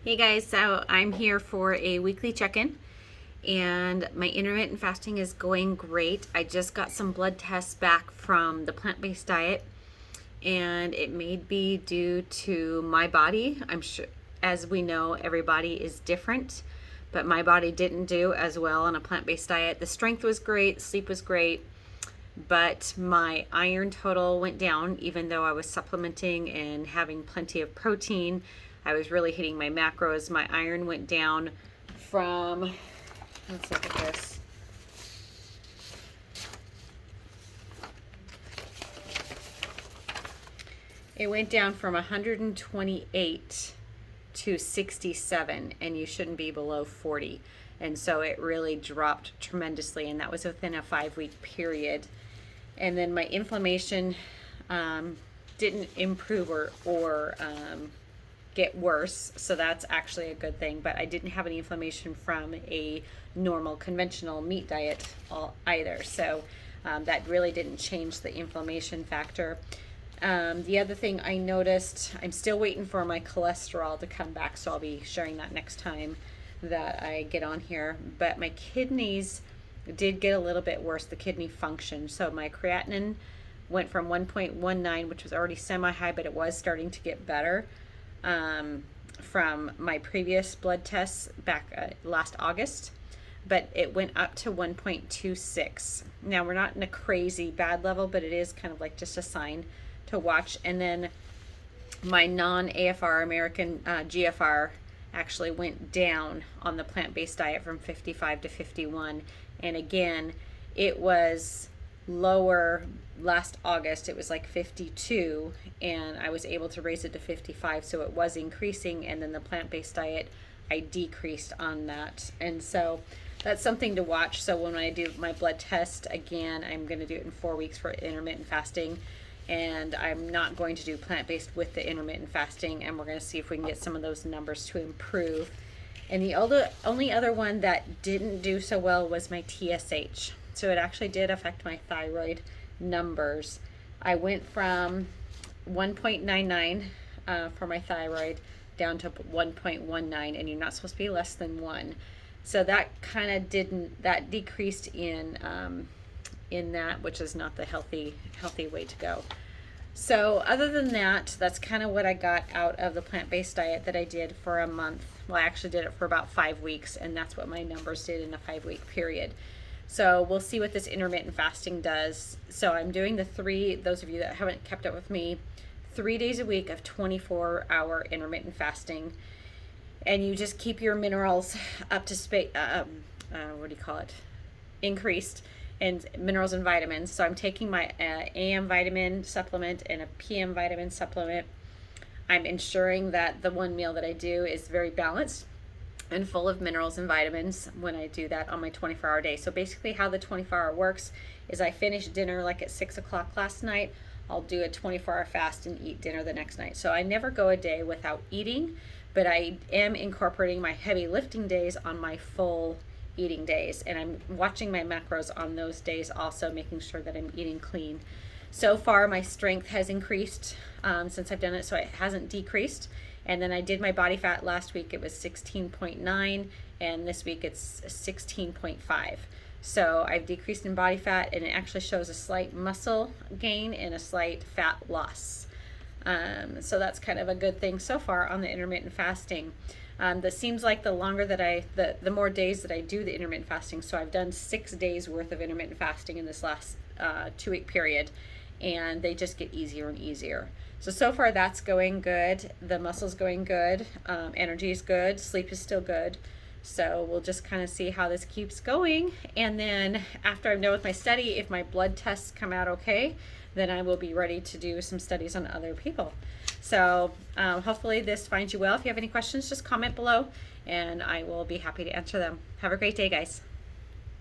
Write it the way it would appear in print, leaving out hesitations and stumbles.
Hey guys, so I'm here for a weekly check-in and my intermittent fasting is going great. I just got some blood tests back from the plant-based diet and it may be due to my body. I'm sure, as we know, every body is different, but my body didn't do as well on a plant-based diet. The strength was great, sleep was great, but my iron total went down even though I was supplementing and having plenty of protein. I was really hitting my macros. My iron went down from, let's look at this. It went down from 128 to 67, and you shouldn't be below 40. And so it really dropped tremendously, and that was within a 5-week period. And then my inflammation didn't improve or get worse, so that's actually a good thing. But I didn't have any inflammation from a normal conventional meat diet either, so that really didn't change the inflammation factor. The other thing I noticed, I'm still waiting for my cholesterol to come back, so I'll be sharing that next time that I get on here. But my kidneys did get a little bit worse, the kidney function. So my creatinine went from 1.19, which was already semi-high, but it was starting to get better from my previous blood tests back last August. But it went up to 1.26. Now we're not in a crazy bad level, but it is kind of like just a sign to watch. And then my non-AFR American GFR actually went down on the plant-based diet from 55 to 51. And again, it was lower last August. It was like 52, and I was able to raise it to 55, so it was increasing. And then the plant-based diet, I decreased on that. And so that's something to watch. So when I do my blood test again, I'm going to do it in 4 weeks for intermittent fasting, and I'm not going to do plant-based with the intermittent fasting, and we're going to see if we can get some of those numbers to improve. And the only other one that didn't do so well was my TSH. So it actually did affect my thyroid numbers. I went from 1.99 for my thyroid down to 1.19, and you're not supposed to be less than 1. So that kind of that decreased in that, which is not the healthy way to go. So other than that, that's kind of what I got out of the plant-based diet that I did for a month. Well, I actually did it for about 5 weeks, and that's what my numbers did in a 5-week period. So we'll see what this intermittent fasting does. So I'm doing those of you that haven't kept up with me, 3 days a week of 24-hour intermittent fasting. And you just keep your minerals up to increased, and minerals and vitamins. So I'm taking my AM vitamin supplement and a PM vitamin supplement. I'm ensuring that the one meal that I do is very balanced and full of minerals and vitamins when I do that on my 24-hour day. So basically how the 24-hour works is I finish dinner like at 6 o'clock last night. I'll do a 24-hour fast and eat dinner the next night. So I never go a day without eating, but I am incorporating my heavy lifting days on my full eating days, and I'm watching my macros on those days also, making sure that I'm eating clean. So far my strength has increased since I've done it, so it hasn't decreased. And then I did my body fat last week, it was 16.9, and this week it's 16.5. So I've decreased in body fat, and it actually shows a slight muscle gain and a slight fat loss. So that's kind of a good thing so far on the intermittent fasting. That seems like the longer that the more days that I do the intermittent fasting. So I've done 6 days worth of intermittent fasting in this last 2-week period, and they just get easier and easier. So far that's going good. The muscle's going good. Energy is good. Sleep is still good. So we'll just kind of see how this keeps going. And then after I'm done with my study, if my blood tests come out okay, then I will be ready to do some studies on other people. So hopefully this finds you well. If you have any questions, just comment below, and I will be happy to answer them. Have a great day, guys.